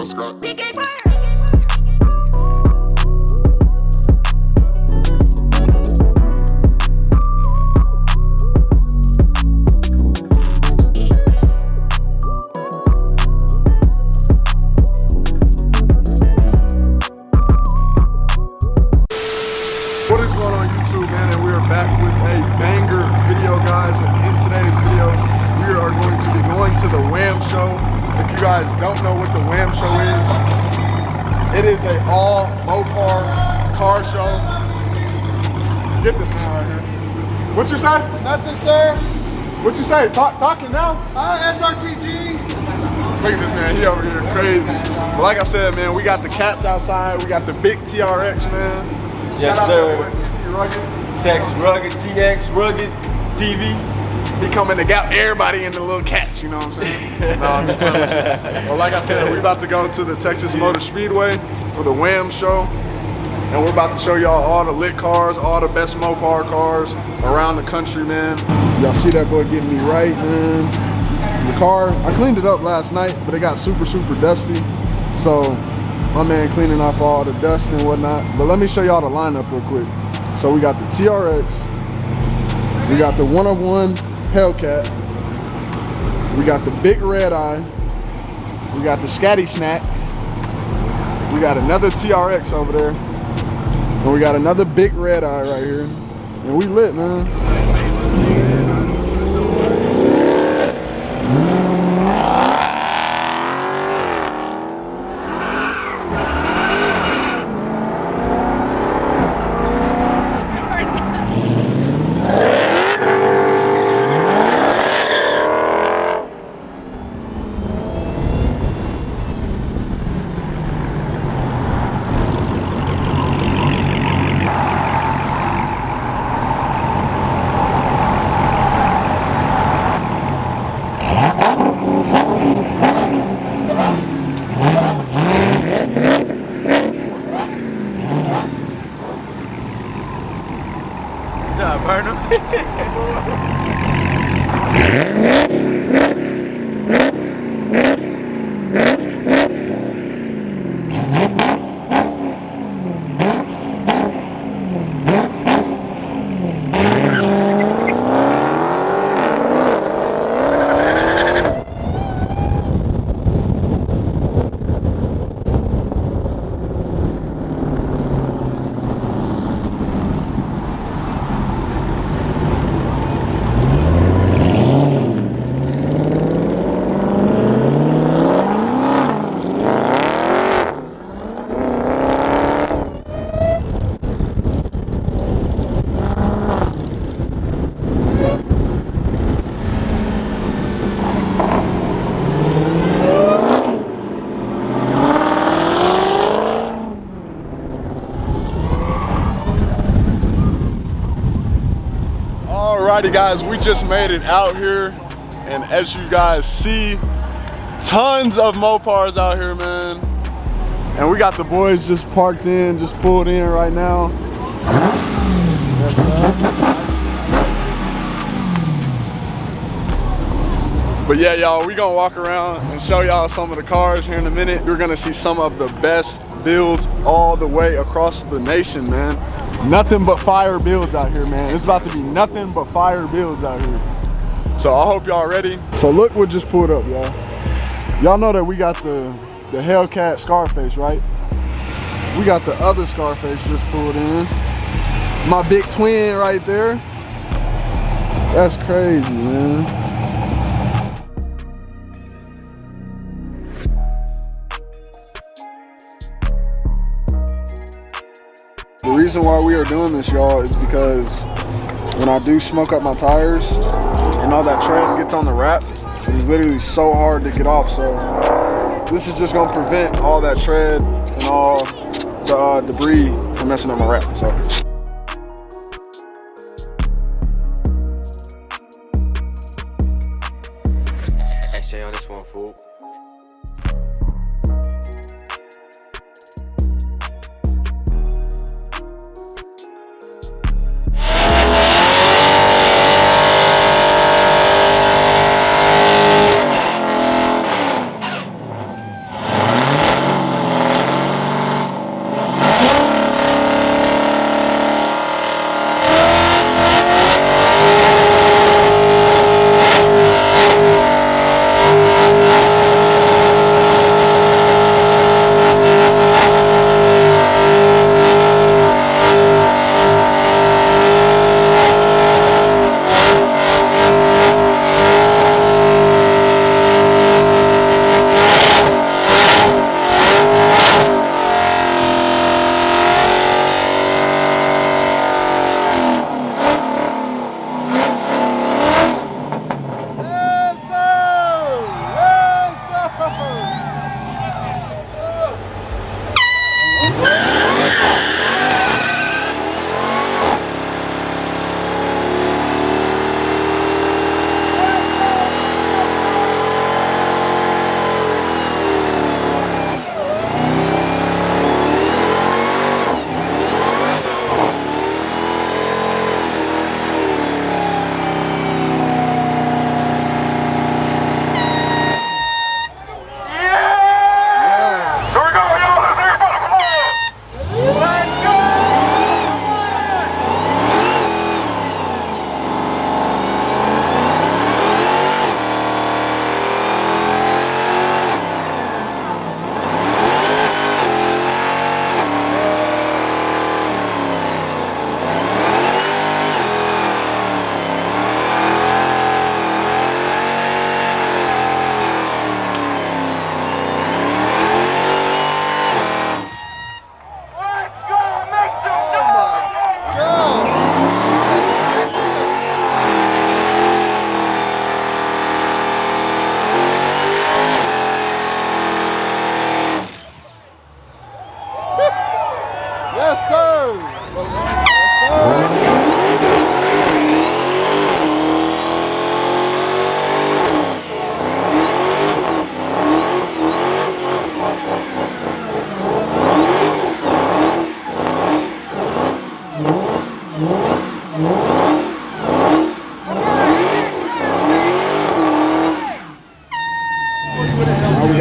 Scott. Big game bird. What is going on YouTube, man? And we are back with a banger video, guys. And in today's video, we are going to be going to the Wamshow. If you guys don't know what the Wamshow is, it is a all Mopar car show. Get this man right here. What you say? Nothing, sir. What you say? Talking now? SRTG. Look at this man, he over here crazy. But like I said, man, we got the cats outside. We got the big TRX, man. Yes, sir. Text Rugged, TX, Rugged, TV. He coming to get everybody in the little cats, you know what I'm saying? No, I'm just telling you. Well, like I said, we're about to go to the Texas Motor Speedway for the Wham show. And we're about to show y'all all the lit cars, all the best Mopar cars around the country, man. Y'all see that boy getting me right, man. The car, I cleaned it up last night, but it got super dusty. So my man cleaning off all the dust and whatnot. But let me show y'all the lineup real quick. So we got the TRX, we got the 101 Hellcat, we got the big red eye, we got the Scatty Snack, we got another TRX over there, and we got another big red eye right here. And we lit, man. Burnham. Alrighty guys, we just made it out here, and as you guys see, tons of Mopars out here, man. And we got the boys just parked in, just pulled in right now. Yes, but yeah, y'all, we gonna walk around and show y'all some of the cars here in a minute. You're gonna see some of the best builds all the way across the nation, man. Nothing but fire builds out here, man. It's about to be nothing but fire builds out here. So I hope y'all ready. So look what just pulled up, y'all. Y'all know that we got the Hellcat Scarface, right? We got the other Scarface just pulled in. My big twin right there. That's crazy, man. The reason why we are doing this, y'all, is because when I do smoke up my tires and all that tread gets on the wrap, it's literally so hard to get off. So this is just gonna prevent all that tread and all the debris from messing up my wrap. So. XJ on this one, fool.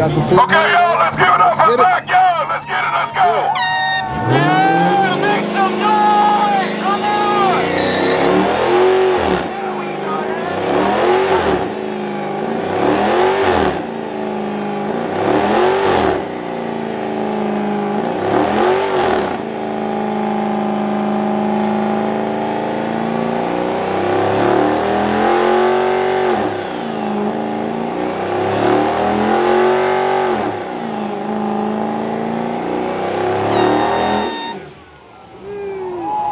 got the 300. Okay, y'all, let's give it up for Get it. backyard. Let's get it, let's go. Yeah, make some noise. Come on.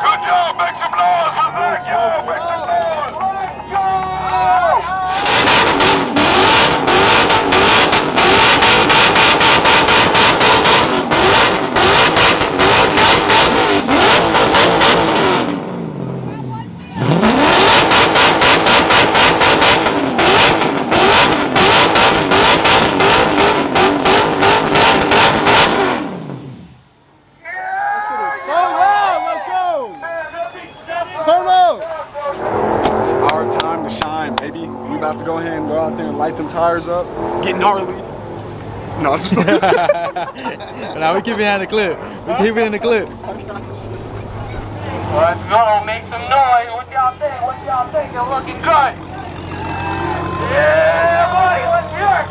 Good job, make some noise for backyard. Make some noise. Let's go. So loud, let's go! Turn up! It's our time to shine, baby. We about to go ahead and go out there and light them tires up. Get gnarly. No, just Now we keep it in the clip. We keep it in the clip. Let's go, make some noise. What y'all think? What y'all think? You're looking good. Yeah, buddy, let's hear it.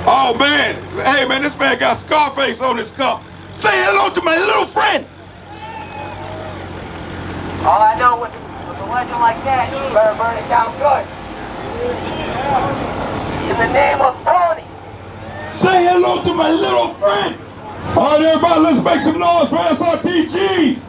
Oh man, hey man, this man got Scarface on his car. Say hello to my little friend. All I know with a legend like that, you better burn it down good. In the name of Tony. Say hello to my little friend. All right, everybody, let's make some noise for SRTG.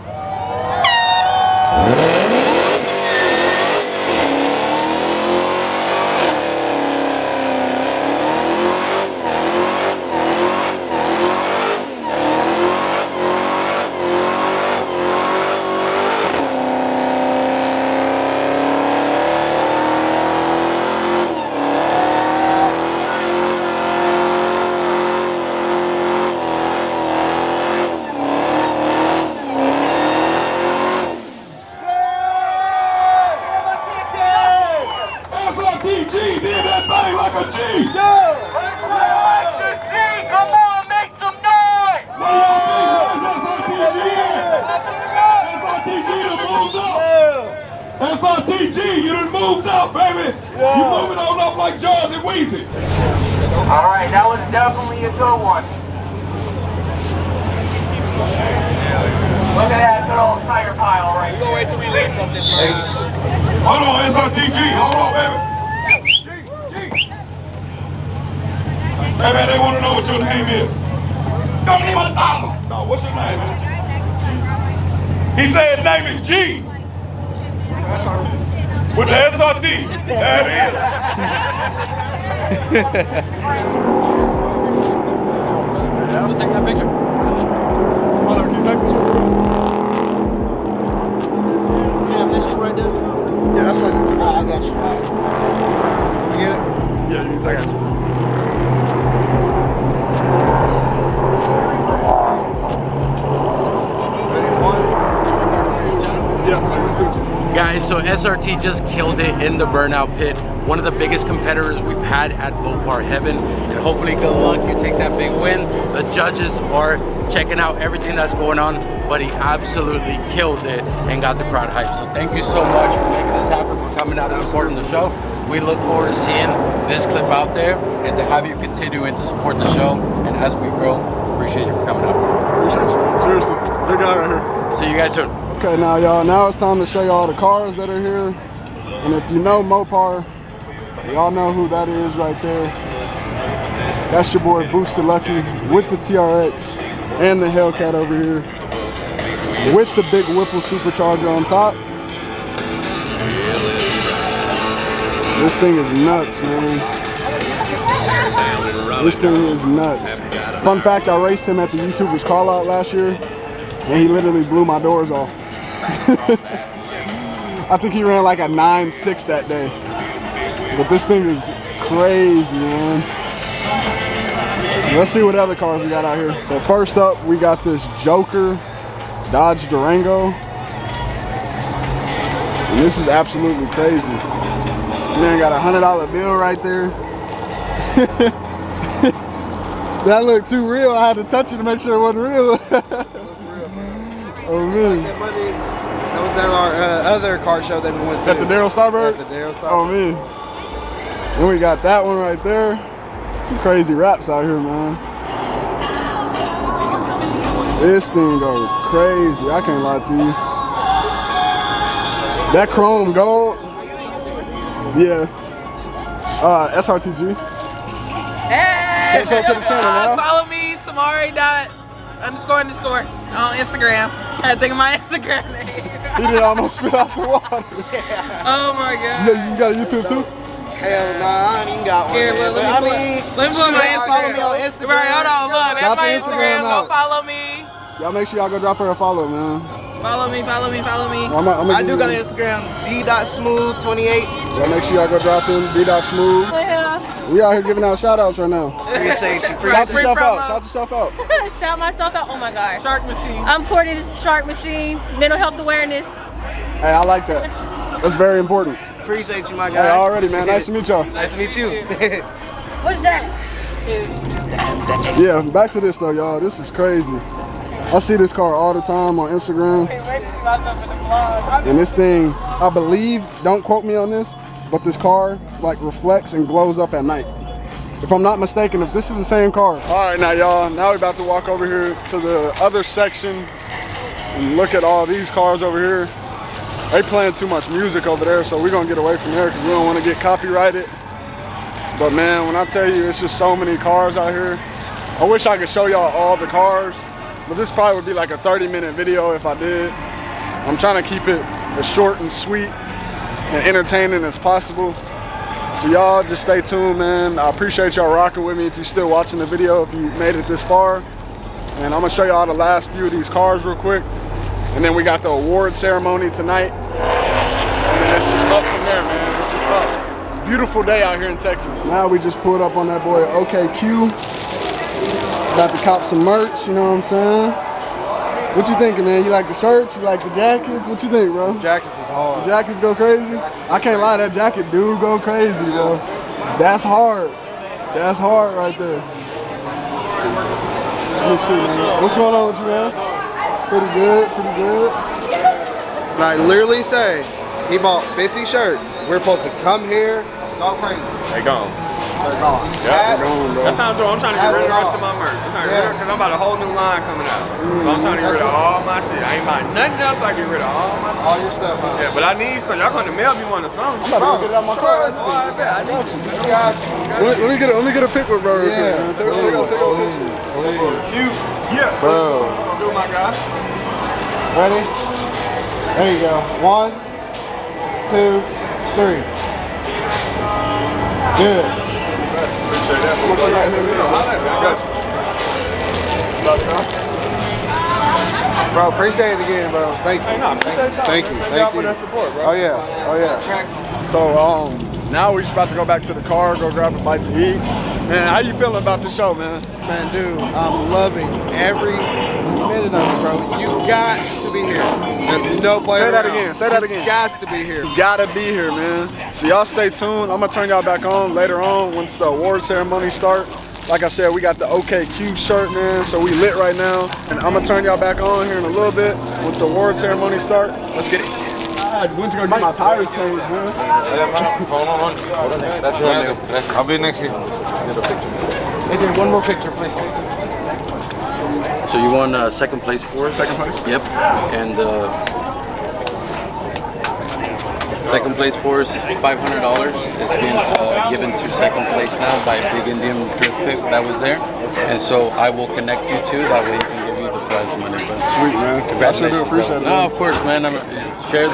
SRTG did that thing like a G. That's what I like to see. Come on, make some noise. What do y'all think? Where's SRTG at? SRTG done moved up. SRTG, you done moved up, baby. You moving on up like Jaws and Weezy. All right, that was definitely a good one. Look at that good old tire pile right there. Wait till we leave from this place. Hold on, SRTG, hold on, baby. Hey man, they want to know what your name is. Don't even dollar. No, what's your name? He said his name is G. With the SRT. There it is. Let's take that picture. Mother, can you take this one? You have this shit right there? Yeah, that's what you took out. I got you. You get it? Yeah, you can take it. Guys, so SRT just killed it in the Burnout pit. One of the biggest competitors we've had at Mopar Heaven. And hopefully, good luck, you take that big win. The judges are checking out everything that's going on, but he absolutely killed it and got the crowd hyped. So thank you so much for making this happen, for coming out and supporting the show. We look forward to seeing this clip out there and to have you continue to support the show. And as we grow, appreciate you for coming out. Appreciate you. Seriously, big guy right here. See you guys soon. Okay, now y'all, now it's time to show y'all the cars that are here. And if you know Mopar, y'all know who that is right there. That's your boy Boosted Lucky with the TRX and the Hellcat over here with the big Whipple supercharger on top. This thing is nuts, man. This thing is nuts. Fun fact, I raced him at the YouTubers call out last year and he literally blew my doors off. I think he ran like a 9.6 that day. But this thing is crazy, man. Let's see what other cars we got out here. So first up, we got this Joker Dodge Durango. And this is absolutely crazy. Man got a $100 bill right there. That looked too real. I had to touch it to make sure it wasn't real. Oh man. That money, that was at our other car show that we went to. At the Daryl Starberg? At the Daryl Starberg. Oh man. Then we got that one right there. Some crazy raps out here, man. This thing goes crazy. I can't lie to you. That chrome gold. Yeah. SRTG. Hey! Say to the channel now. Follow me, Samari.__ on Instagram. I had to think of my Instagram name. He did almost spit out the water. Oh my god. You got a YouTube too? Hell nah, I ain't even got one. Here, man. look, But let me pull my Instagram. Follow me on Instagram. Right, hold on, look. That's Shout my the Instagram. Instagram Go out. follow me. Y'all make sure y'all go drop her a follow, man. Follow me. I do got an it. Instagram, d.smooth28. Y'all make sure y'all go drop him, d.smooth. Yeah. We out here giving out shout outs right now. Appreciate you. Shout Free yourself out. promo. Shout yourself out. Shout myself out. Oh my God. Shark Machine. I'm Courtney, this is Shark Machine. Mental health awareness. Hey, I like that. That's very important. Appreciate you, my Hey, guy. already, man. Nice to meet y'all. Nice to meet you. What's that? Yeah, back to this though, y'all. This is crazy. I see this car all the time on Instagram. And this thing, I believe, don't quote me on this, but this car like reflects and glows up at night. If I'm not mistaken, if this is the same car. All right, now y'all, now we're about to walk over here to the other section and look at all these cars over here. They playing too much music over there, so we're gonna get away from there because we don't want to get copyrighted. But man, when I tell you, it's just so many cars out here. I wish I could show y'all all the cars, but this probably would be like a 30-minute video if I did. I'm trying to keep it as short and sweet and entertaining as possible. So y'all just stay tuned, man. I appreciate y'all rocking with me if you're still watching the video, if you made it this far. And I'm gonna show y'all the last few of these cars real quick. And then we got the award ceremony tonight. And then it's just up from there, man. It's just up. Beautiful day out here in Texas. Now we just pulled up on that boy OKQ. Got to cop some merch, you know what I'm saying? What you thinking, man? You like the shirts? You like the jackets? What you think, bro? Jackets is hard. The jackets go crazy? I can't lie, that jacket do go crazy, bro. That's hard. That's hard right there. Let me see, man. What's going on with you, man? Pretty good, pretty good. Like literally say, he bought 50 shirts. We're supposed to come here, go crazy. They gone. They're gone. Yeah, going, bro. That's how I'm doing. I'm trying to get rid of the rest of my merch. I'm trying to get rid of because I'm about a whole new line coming out. So I'm trying to get rid of all my shit. I ain't buying nothing else. I get rid of all my All your stuff, huh? Yeah, but I need some. Y'all gonna mail me one or something. I'm about to go get it out my car. Oh, I bet. I need you. Let me get a pic with bro real quick, man. Take a picture. You. Yeah. Bro. Do my guy. Ready? There you go. 1, 2, 3. Good. Bro, appreciate it again, bro. Thank you. Thank you. Thank you. For that support, bro. Oh yeah. So now we're just about to go back to the car, go grab a bite to eat. Man, how you feeling about the show, man? Man, dude, I'm loving every minute of it, bro. You got to be here. There's no play Say that around. again. Say that again. You got to be here. You gotta be here, man. So y'all stay tuned. I'm gonna turn y'all back on later on once the award ceremony start. Like I said, we got the OKQ shirt, man, so we lit right now. And I'm gonna turn y'all back on here in a little bit once the award ceremony start. Let's get it. I went to go get my tires changed, man. That's it. I'll be next year. Adrian, one more picture, please. So you won second place for us? Second place? Yep. And second place for us, $500 is being given to second place now by a Big Indian Drift Pit that was there. And so I will connect you to, that way he can give you the prize money. But Sweet, man. I sure do appreciate it. no, of course, man. Share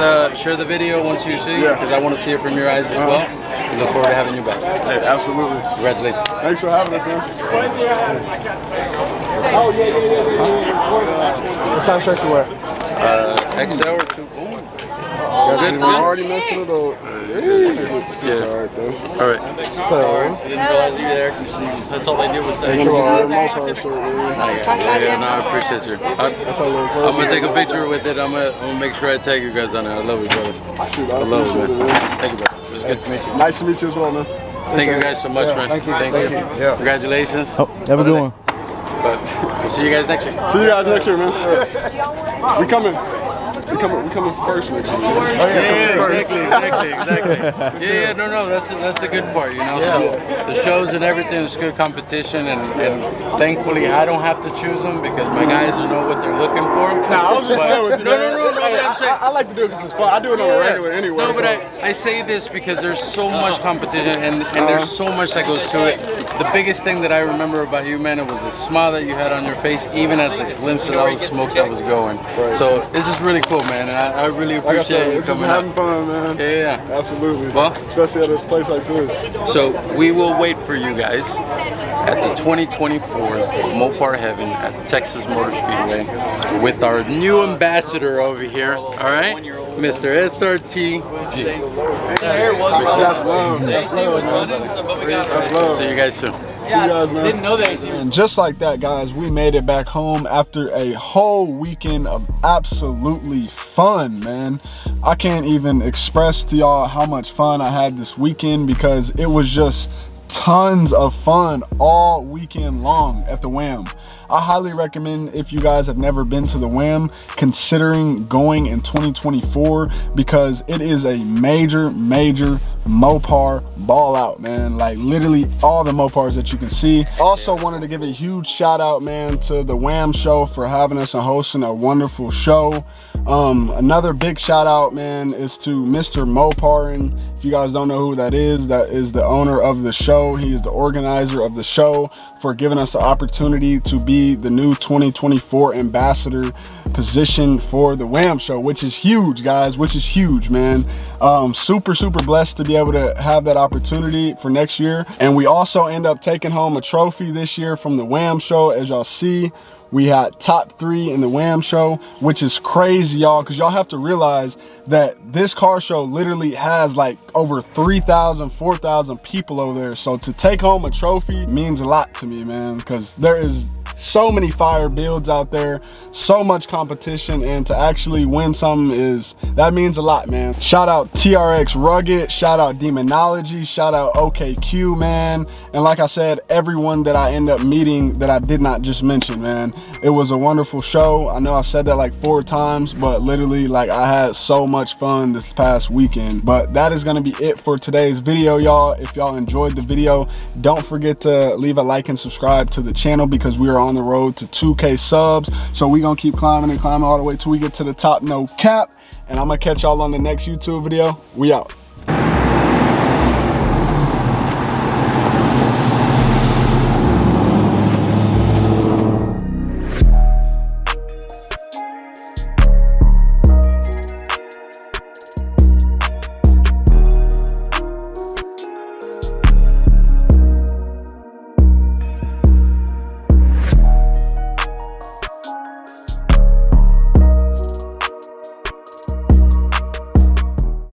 the video once you see, because I want to see it from your eyes as well. We look forward to having you back. Hey, absolutely. Congratulations. Thanks for having us, man. What kind of shirt you wear? XL or 2? Good, man. Already messing it up. Yeah. All right, though. All right. I didn't realize you had air conditioning. That's all they did was say. I'm gonna get a Mopar shirt, man. Yeah, no, I appreciate you. That's all I'm I'm gonna take a picture with it. I'm gonna make sure I tag you guys on it. I love you, brother. Shoot, I love you, appreciate it, man. man. Thank you, brother. It was good to meet you. Nice to meet you as well, man. Thank you guys so much, man. Thank you. Thank you. Yeah. Congratulations. Oh, have a good one. But we'll see you guys next year. See you guys next year, man. We coming first next year. Exactly. Yeah, no, that's the good part, you know. So the shows and everything is good competition, and thankfully I don't have to choose them because my guys know what they're looking for. Nah, I was just playing with you. No, man. but I'm saying I like to do it because it's fun. I do it on a regular anyway. No, but so. I say this because there's so much competition and there's so much that goes to it. The biggest thing that I remember about you, man, it was the smile that you had on your face, even as a glimpse of all the smoke that was going. So this is really cool, man, and I really appreciate you coming out. Having fun, man. Yeah. Absolutely. Well, especially at a place like this. So we will wait for you guys at the 2024 Mopar Heaven at Texas Motor Speedway with our new ambassador over here. All right, Mr. SRTG. That's love. That's love, man. That's love. See you guys soon. See you guys, man. Didn't know that. And just like that, guys, we made it back home after a whole weekend of absolutely fun, man. I can't even express to y'all how much fun I had this weekend because it was just tons of fun all weekend long at the Wham. I highly recommend, if you guys have never been to the Wham, considering going in 2024 because it is a major Mopar ball out, man. Like literally all the Mopars that you can see. Also wanted to give a huge shout out, man, to the Wamshow for having us and hosting a wonderful show. Another big shout out, man, is to Mr. Moparin. If you guys don't know who that is the owner of the show. He is the organizer of the show, for giving us the opportunity to be the new 2024 ambassador position for the Wamshow, which is huge, guys, which is huge, man. Super blessed to be able to have that opportunity for next year. And we also end up taking home a trophy this year from the Wamshow. As y'all see, we had top 3 in the Wamshow, which is crazy, y'all, because y'all have to realize that this car show literally has like over 3,000, 4,000 people over there. So to take home a trophy means a lot to me, man, because there is so many fire builds out there, so much competition, and to actually win something that means a lot, man. Shout out TRX Rugged, shout out Demonology, shout out OKQ, man. And like I said, everyone that I end up meeting that I did not just mention, man. It was a wonderful show. I know I said that like 4 times, but literally, like, I had so much fun this past weekend. But that is gonna be it for today's video, y'all. If y'all enjoyed the video, don't forget to leave a like and subscribe to the channel because we are on the road to 2K subs. So we're gonna keep climbing and climbing all the way till we get to the top, no cap. And I'm gonna catch y'all on the next YouTube video. We out.